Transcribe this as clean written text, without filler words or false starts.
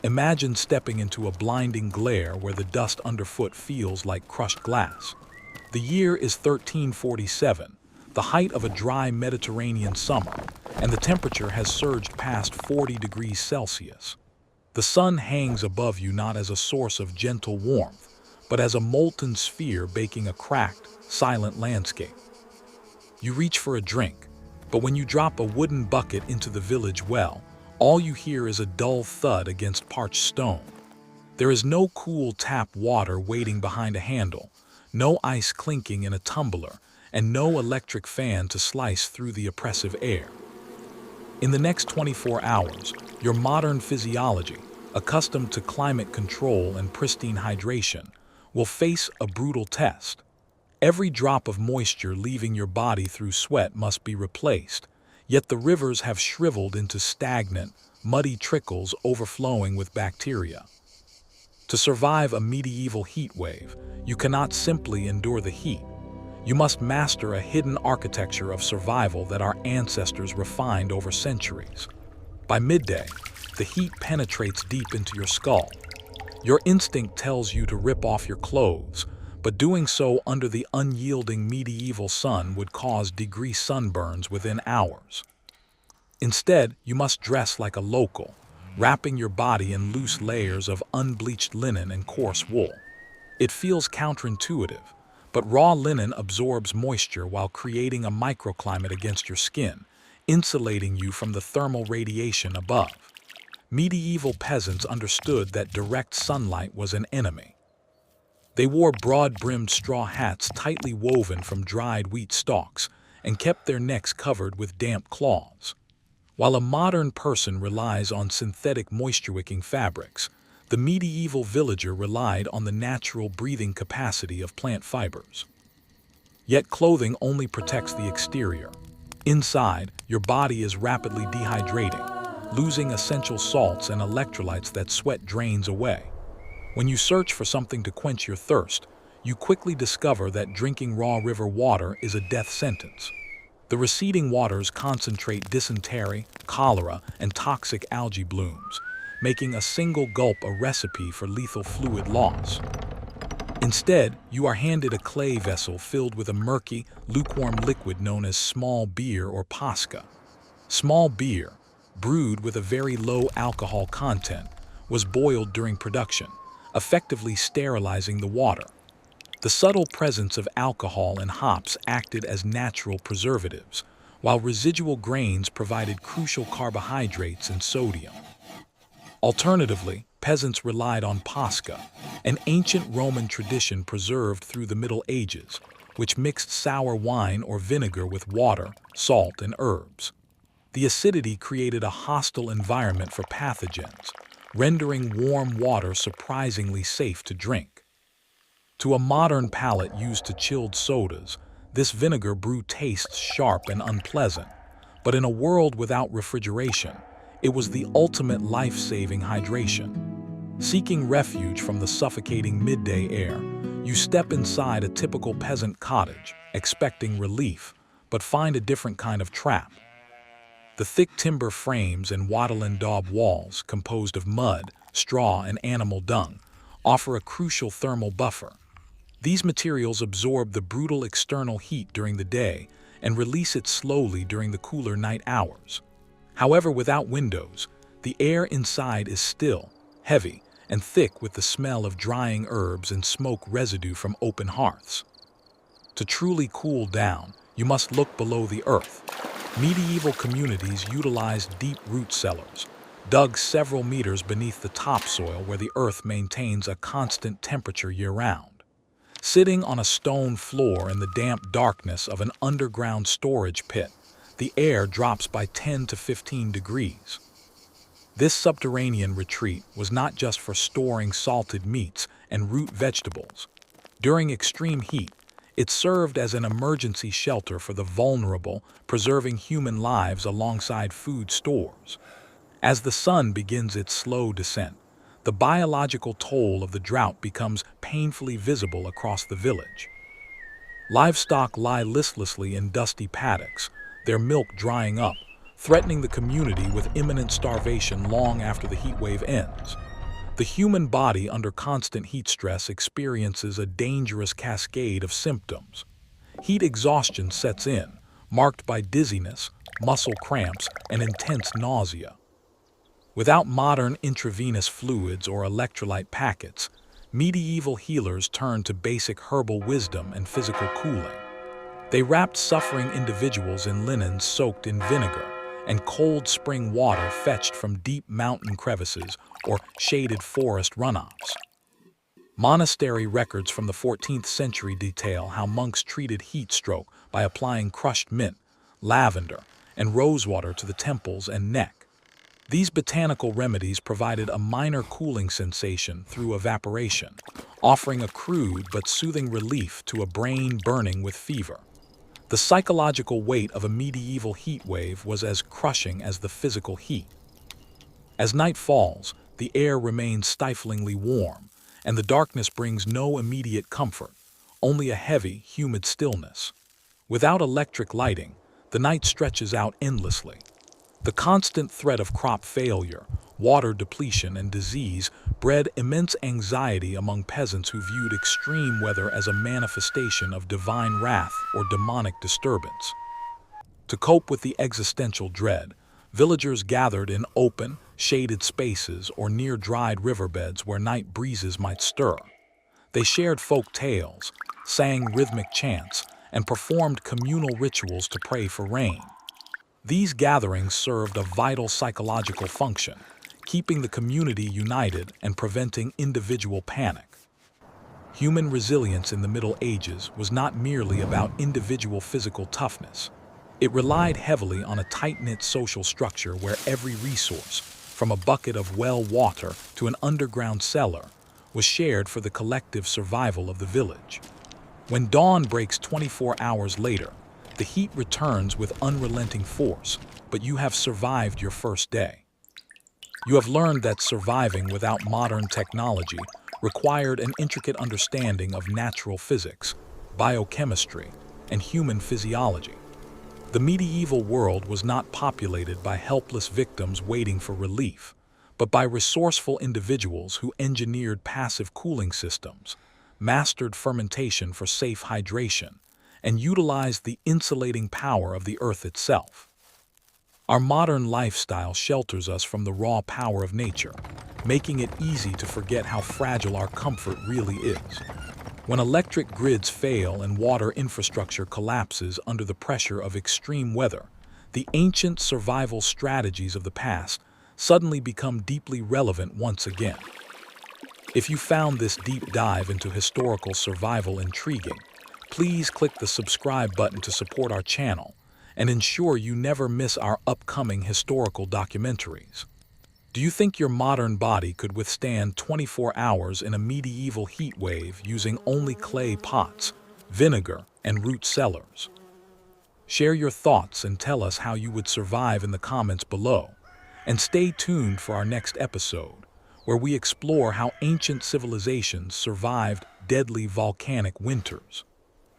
Imagine stepping into a blinding glare where the dust underfoot feels like crushed glass. The year is 1347, the height of a dry Mediterranean summer, and the temperature has surged past 40 degrees Celsius. The sun hangs above you not as a source of gentle warmth, but as a molten sphere baking a cracked, silent landscape. You reach for a drink, but when you drop a wooden bucket into the village well, all you hear is a dull thud against parched stone. There is no cool tap water waiting behind a handle, no ice clinking in a tumbler, and no electric fan to slice through the oppressive air. In the next 24 hours, your modern physiology, accustomed to climate control and pristine hydration, will face a brutal test. Every drop of moisture leaving your body through sweat must be replaced, yet the rivers have shriveled into stagnant, muddy trickles overflowing with bacteria. To survive a medieval heat wave, you cannot simply endure the heat. You must master a hidden architecture of survival that our ancestors refined over centuries. By midday, the heat penetrates deep into your skull. Your instinct tells you to rip off your clothes, but doing so under the unyielding medieval sun would cause degree sunburns within hours. Instead, you must dress like a local, wrapping your body in loose layers of unbleached linen and coarse wool. It feels counterintuitive, but raw linen absorbs moisture while creating a microclimate against your skin, insulating you from the thermal radiation above. Medieval peasants understood that direct sunlight was an enemy. They wore broad-brimmed straw hats tightly woven from dried wheat stalks and kept their necks covered with damp cloths. While a modern person relies on synthetic moisture-wicking fabrics, the medieval villager relied on the natural breathing capacity of plant fibers. Yet clothing only protects the exterior. Inside, your body is rapidly dehydrating, losing essential salts and electrolytes that sweat drains away. When you search for something to quench your thirst, you quickly discover that drinking raw river water is a death sentence. The receding waters concentrate dysentery, cholera, and toxic algae blooms, making a single gulp a recipe for lethal fluid loss. Instead, you are handed a clay vessel filled with a murky, lukewarm liquid known as small beer or pasca. Small beer, brewed with a very low alcohol content, was boiled during production, effectively sterilizing the water. The subtle presence of alcohol and hops acted as natural preservatives, while residual grains provided crucial carbohydrates and sodium. Alternatively, peasants relied on pasca, an ancient Roman tradition preserved through the Middle Ages, which mixed sour wine or vinegar with water, salt, and herbs. The acidity created a hostile environment for pathogens, rendering warm water surprisingly safe to drink. To a modern palate used to chilled sodas, this vinegar brew tastes sharp and unpleasant, but in a world without refrigeration, it was the ultimate life-saving hydration. Seeking refuge from the suffocating midday air, you step inside a typical peasant cottage, expecting relief, but find a different kind of trap. The thick timber frames and wattle and daub walls, composed of mud, straw, and animal dung, offer a crucial thermal buffer. These materials absorb the brutal external heat during the day and release it slowly during the cooler night hours. However, without windows, the air inside is still, heavy, and thick with the smell of drying herbs and smoke residue from open hearths. To truly cool down, you must look below the earth. Medieval communities utilized deep root cellars, dug several meters beneath the topsoil where the earth maintains a constant temperature year-round. Sitting on a stone floor in the damp darkness of an underground storage pit, the air drops by 10 to 15 degrees. This subterranean retreat was not just for storing salted meats and root vegetables. During extreme heat, it served as an emergency shelter for the vulnerable, preserving human lives alongside food stores. As the sun begins its slow descent, the biological toll of the drought becomes painfully visible across the village. Livestock lie listlessly in dusty paddocks, their milk drying up, threatening the community with imminent starvation long after the heat wave ends. The human body under constant heat stress experiences a dangerous cascade of symptoms. Heat exhaustion sets in, marked by dizziness, muscle cramps, and intense nausea. Without modern intravenous fluids or electrolyte packets, medieval healers turned to basic herbal wisdom and physical cooling. They wrapped suffering individuals in linens soaked in vinegar and cold spring water fetched from deep mountain crevices or shaded forest runoffs. Monastery records from the 14th century detail how monks treated heat stroke by applying crushed mint, lavender, and rosewater to the temples and neck. These botanical remedies provided a minor cooling sensation through evaporation, offering a crude but soothing relief to a brain burning with fever. The psychological weight of a medieval heat wave was as crushing as the physical heat. As night falls, the air remains stiflingly warm, and the darkness brings no immediate comfort, only a heavy, humid stillness. Without electric lighting, the night stretches out endlessly. The constant threat of crop failure, water depletion, and disease bred immense anxiety among peasants who viewed extreme weather as a manifestation of divine wrath or demonic disturbance. To cope with the existential dread, villagers gathered in open, shaded spaces or near dried riverbeds where night breezes might stir. They shared folk tales, sang rhythmic chants, and performed communal rituals to pray for rain. These gatherings served a vital psychological function, keeping the community united and preventing individual panic. Human resilience in the Middle Ages was not merely about individual physical toughness. It relied heavily on a tight-knit social structure where every resource, from a bucket of well water to an underground cellar, was shared for the collective survival of the village. When dawn breaks 24 hours later, the heat returns with unrelenting force, but you have survived your first day. You have learned that surviving without modern technology required an intricate understanding of natural physics, biochemistry, and human physiology. The medieval world was not populated by helpless victims waiting for relief, but by resourceful individuals who engineered passive cooling systems, mastered fermentation for safe hydration, and utilized the insulating power of the earth itself. Our modern lifestyle shelters us from the raw power of nature, making it easy to forget how fragile our comfort really is. When electric grids fail and water infrastructure collapses under the pressure of extreme weather, the ancient survival strategies of the past suddenly become deeply relevant once again. If you found this deep dive into historical survival intriguing, please click the subscribe button to support our channel and ensure you never miss our upcoming historical documentaries. Do you think your modern body could withstand 24 hours in a medieval heat wave using only clay pots, vinegar, and root cellars? Share your thoughts and tell us how you would survive in the comments below. And stay tuned for our next episode, where we explore how ancient civilizations survived deadly volcanic winters.